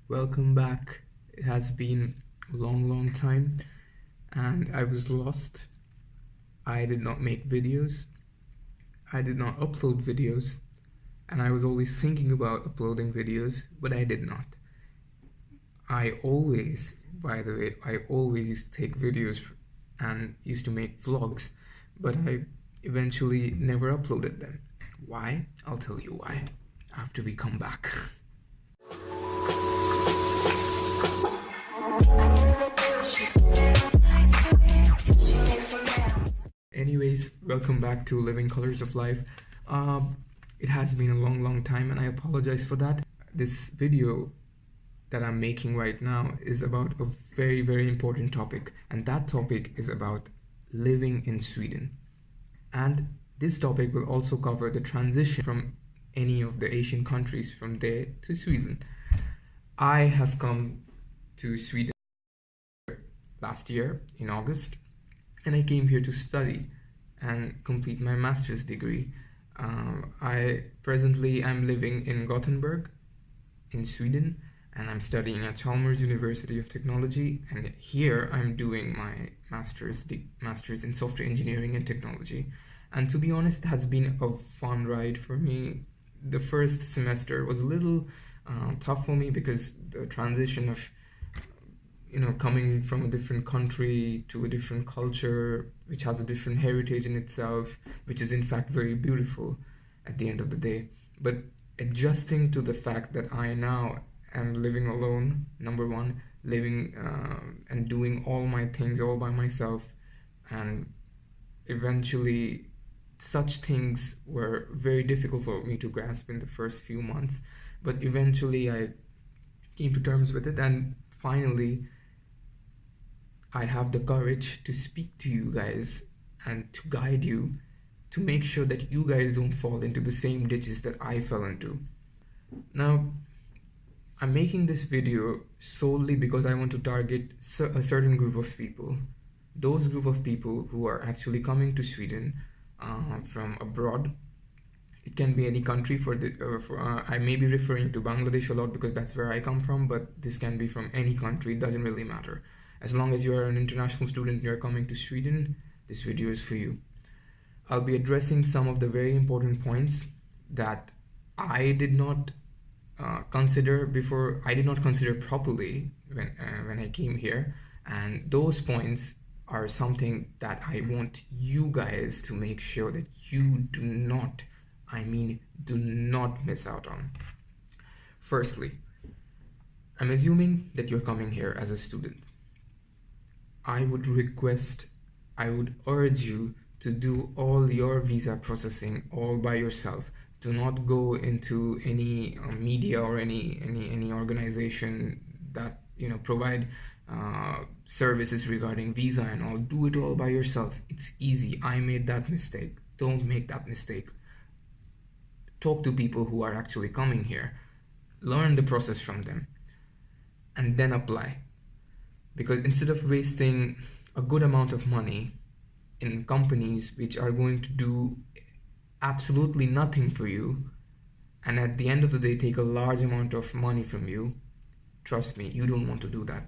Welcome back. It has been a long time and I was lost. I did not make videos. I did not upload videos, and I was always thinking about uploading videos, but I did not. By the way, I always used to take videos and used to make vlogs, but I eventually never uploaded them. Why? I'll tell you why after we come back. Anyways, welcome back to Living Colors of Life. It has been a long time and I apologize for that. This video that I'm making right now is about a very important topic, and that topic is about living in Sweden. And this topic will also cover the transition from any of the Asian countries from there to Sweden. I have come to Sweden last year in August, and I came here to study and complete my master's degree. I presently am living in Gothenburg in Sweden, and I'm studying at Chalmers University of Technology, and here I'm doing my master's in software engineering and technology. And to be honest, it has been a fun ride for me. The first semester was a little tough for me because the transition of coming from a different country to a different culture, which has a different heritage in itself, which is in fact very beautiful at the end of the day. But adjusting to the fact that I now am living alone, number one, living and doing all my things all by myself, and eventually such things were very difficult for me to grasp in the first few months. But eventually I came to terms with it, and finally I have the courage to speak to you guys and to guide you, to make sure that you guys don't fall into the same ditches that I fell into. Now, I'm making this video solely because I want to target a certain group of people. Those group of people who are actually coming to Sweden from abroad. It can be any country. I may be referring to Bangladesh a lot because that's where I come from, but this can be from any country. It doesn't really matter. As long as you are an international student and you're coming to Sweden, this video is for you. I'll be addressing some of the very important points that I did not consider before. I did not consider properly when I came here, and those points are something that I want you guys to make sure that you do not miss out on. Firstly, I'm assuming that you're coming here as a student. I would urge you to do all your visa processing all by yourself. Do not go into any media or any organization that provide services regarding visa and all. Do it all by yourself. It's easy. I made that mistake. Don't make that mistake. Talk to people who are actually coming here. Learn the process from them, and then apply. Because instead of wasting a good amount of money in companies which are going to do absolutely nothing for you, and at the end of the day take a large amount of money from you, trust me, you don't want to do that.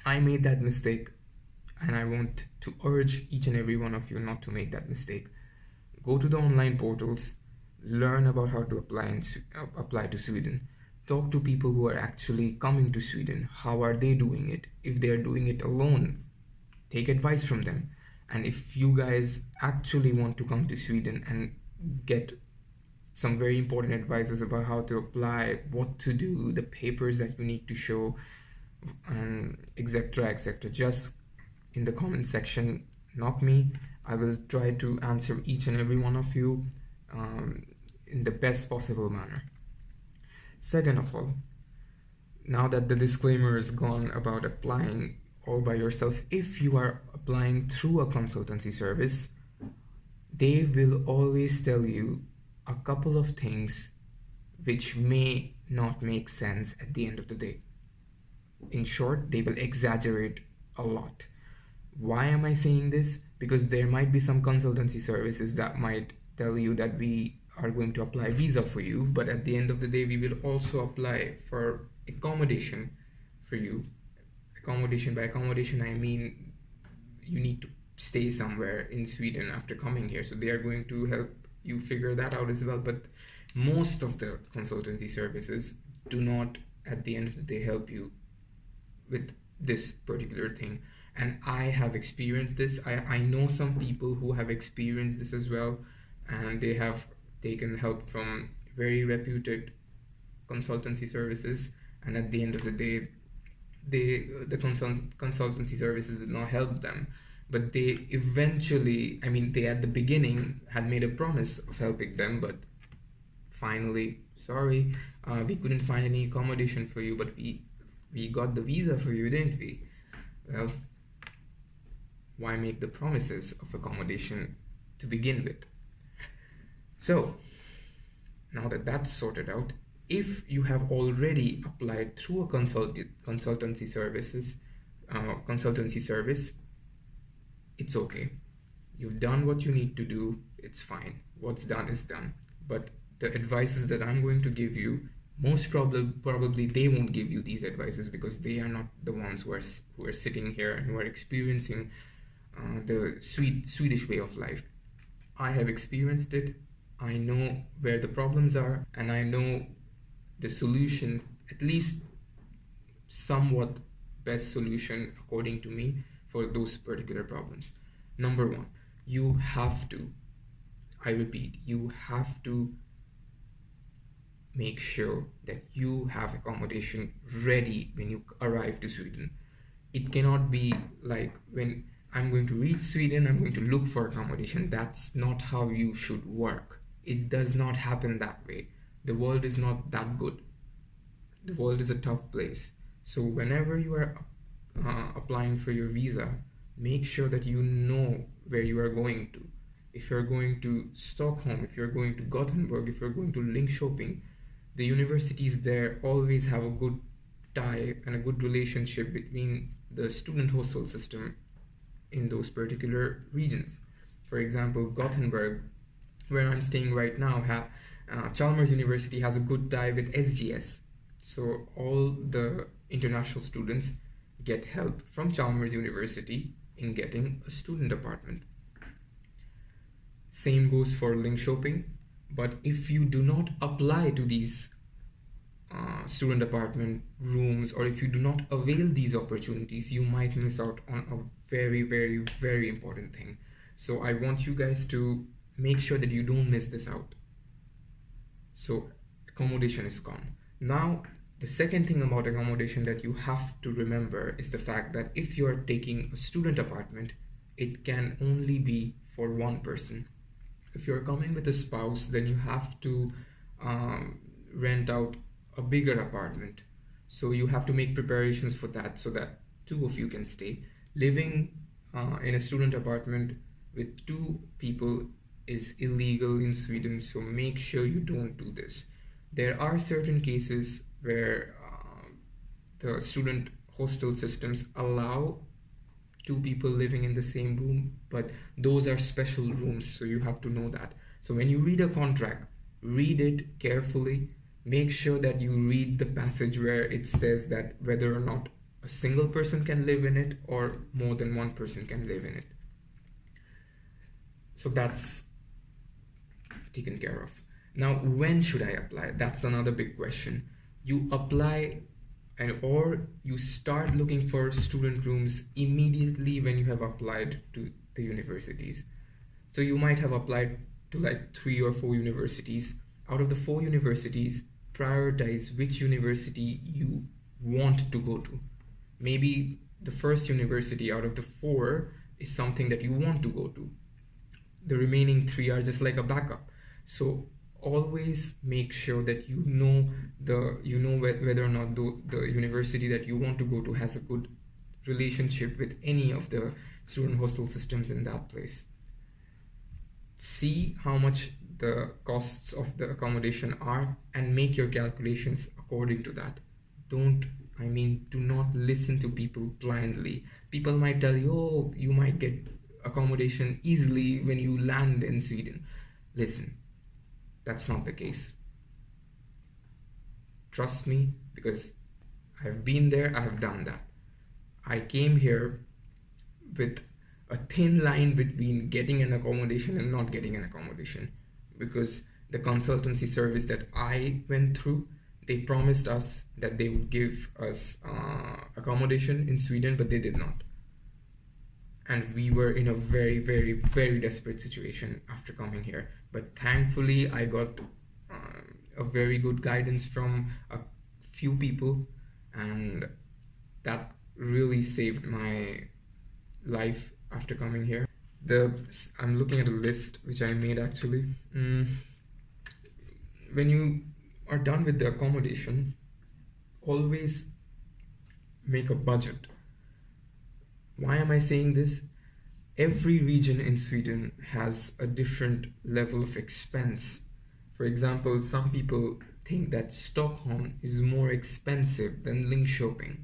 I made that mistake, and I want to urge each and every one of you not to make that mistake. Go to the online portals, learn about how to apply to Sweden. Talk to people who are actually coming to Sweden. How are they doing it? If they are doing it alone, take advice from them. And if you guys actually want to come to Sweden and get some very important advices about how to apply, what to do, the papers that you need to show, and etc., just in the comment section, knock me. I will try to answer each and every one of you in the best possible manner. Second of all, now that the disclaimer is gone about applying all by yourself, if you are applying through a consultancy service, they will always tell you a couple of things which may not make sense at the end of the day. In short, they will exaggerate a lot. Why am I saying this? Because there might be some consultancy services that might tell you that we are going to apply visa for you, but at the end of the day we will also apply for accommodation for you. Accommodation, by accommodation I mean you need to stay somewhere in Sweden after coming here, so they are going to help you figure that out as well. But most of the consultancy services do not at the end of the day help you with this particular thing, and I have experienced this. I know some people who have experienced this as well, and they have taken help from very reputed consultancy services, and at the end of the day the consultancy services did not help them. But they eventually, I mean, they at the beginning had made a promise of helping them, but finally, sorry, we couldn't find any accommodation for you, but we got the visa for you, didn't we? Well, why make the promises of accommodation to begin with? So now that that's sorted out, if you have already applied through a consultancy service, it's okay. You've done what you need to do. It's fine. What's done is done. But the advices that I'm going to give you, most probably they won't give you these advices, because they are not the ones who are sitting here and who are experiencing the Swedish way of life. I have experienced it. I know where the problems are, and I know the solution, at least somewhat best solution according to me for those particular problems. Number one, you have to, I repeat, you have to make sure that you have accommodation ready when you arrive to Sweden. It cannot be like, when I'm going to reach Sweden, I'm going to look for accommodation. That's not how you should work. It does not happen that way. The world is not that good. The world is a tough place. So whenever you are applying for your visa, make sure that you know where you are going to. If you're going to Stockholm, if you're going to Gothenburg, if you're going to Linköping, the universities there always have a good tie and a good relationship between the student hostel system in those particular regions. For example, Gothenburg, where I'm staying right now, Chalmers University has a good tie with SGS. So all the international students get help from Chalmers University in getting a student apartment. Same goes for Linköping, but if you do not apply to these student apartment rooms, or if you do not avail these opportunities, you might miss out on a very, very, very important thing. So I want you guys to make sure that you don't miss this out. So accommodation is gone. Now, the second thing about accommodation that you have to remember is the fact that if you are taking a student apartment, it can only be for one person. If you're coming with a spouse, then you have to rent out a bigger apartment. So you have to make preparations for that, so that two of you can stay. Living in a student apartment with two people is illegal in Sweden, so make sure you don't do this. There are certain cases where the student hostel systems allow two people living in the same room, but those are special rooms, so you have to know that. So when you read a contract, read it carefully. Make sure that you read the passage where it says that whether or not a single person can live in it or more than one person can live in it. So that's taken care of. Now, when should I apply? That's another big question. You apply or you start looking for student rooms immediately when you have applied to the universities. So you might have applied to like 3 or 4 universities. Out of the 4 universities, prioritize which university you want to go to. Maybe the first university out of the 4 is something that you want to go to. The remaining 3 are just like a backup. So always make sure that you know whether or not the university that you want to go to has a good relationship with any of the student hostel systems in that place. See how much the costs of the accommodation are and make your calculations according to that. Do not listen to people blindly. People might tell you, oh, you might get accommodation easily when you land in Sweden. Listen, That's not the case. Trust me, because I've been there, I have done that. I came here with a thin line between getting an accommodation and not getting an accommodation, because the consultancy service that I went through, they promised us that they would give us accommodation in Sweden, but they did not. And we were in a very, very, very desperate situation after coming here. But thankfully, I got a very good guidance from a few people, and that really saved my life after coming here. I'm looking at a list which I made actually. When you are done with the accommodation, always make a budget. Why am I saying this? Every region in Sweden has a different level of expense. For example, some people think that Stockholm is more expensive than Linköping.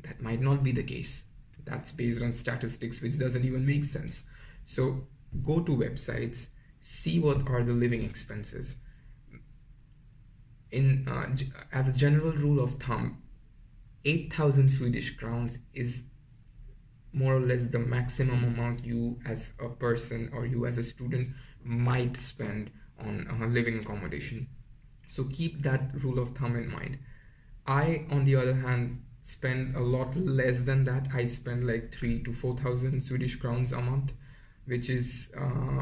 That might not be the case. That's based on statistics, which doesn't even make sense. So go to websites, see what are the living expenses. As a general rule of thumb, 8,000 Swedish crowns is more or less the maximum amount you as a person or you as a student might spend on living accommodation. So keep that rule of thumb in mind. I, on the other hand, spend a lot less than that. I spend like 3,000 to 4,000 Swedish crowns a month, which is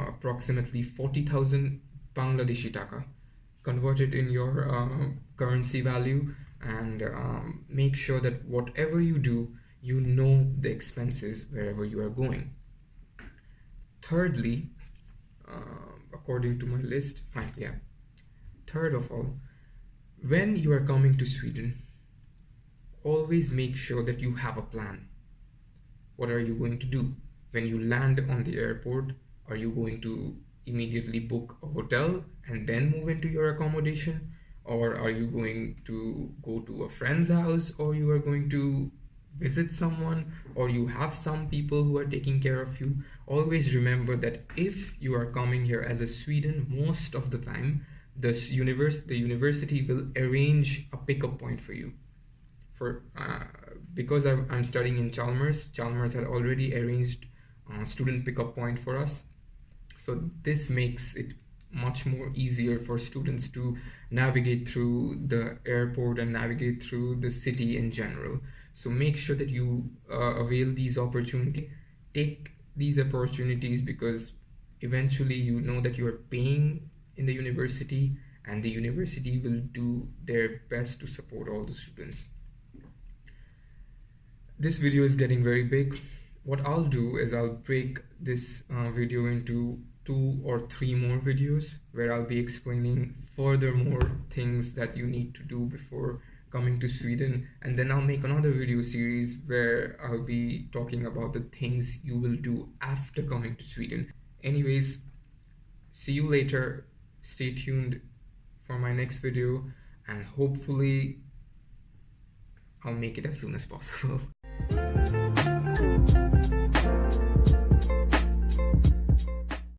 approximately 40,000 Bangladeshi taka. Convert it in your currency value, and make sure that whatever you do, you know the expenses wherever you are going. Thirdly, according to my list, third of all, when you are coming to Sweden, always make sure that you have a plan. What are you going to do? When you land on the airport, are you going to immediately book a hotel and then move into your accommodation? Or are you going to go to a friend's house, or you are going to visit someone, or you have some people who are taking care of you? Always remember that if you are coming here as a Sweden, most of the time, the university will arrange a pickup point for you. Because I'm studying in Chalmers had already arranged a student pickup point for us. So this makes it much more easier for students to navigate through the airport and navigate through the city in general. So make sure that you avail these opportunities. Take these opportunities, because eventually you know that you are paying in the university, and the university will do their best to support all the students. This video is getting very big. What I'll do is I'll break this video into 2 or 3 more videos where I'll be explaining furthermore things that you need to do before coming to Sweden, and then I'll make another video series where I'll be talking about the things you will do after coming to Sweden. Anyways, see you later. Stay tuned for my next video, and hopefully I'll make it as soon as possible.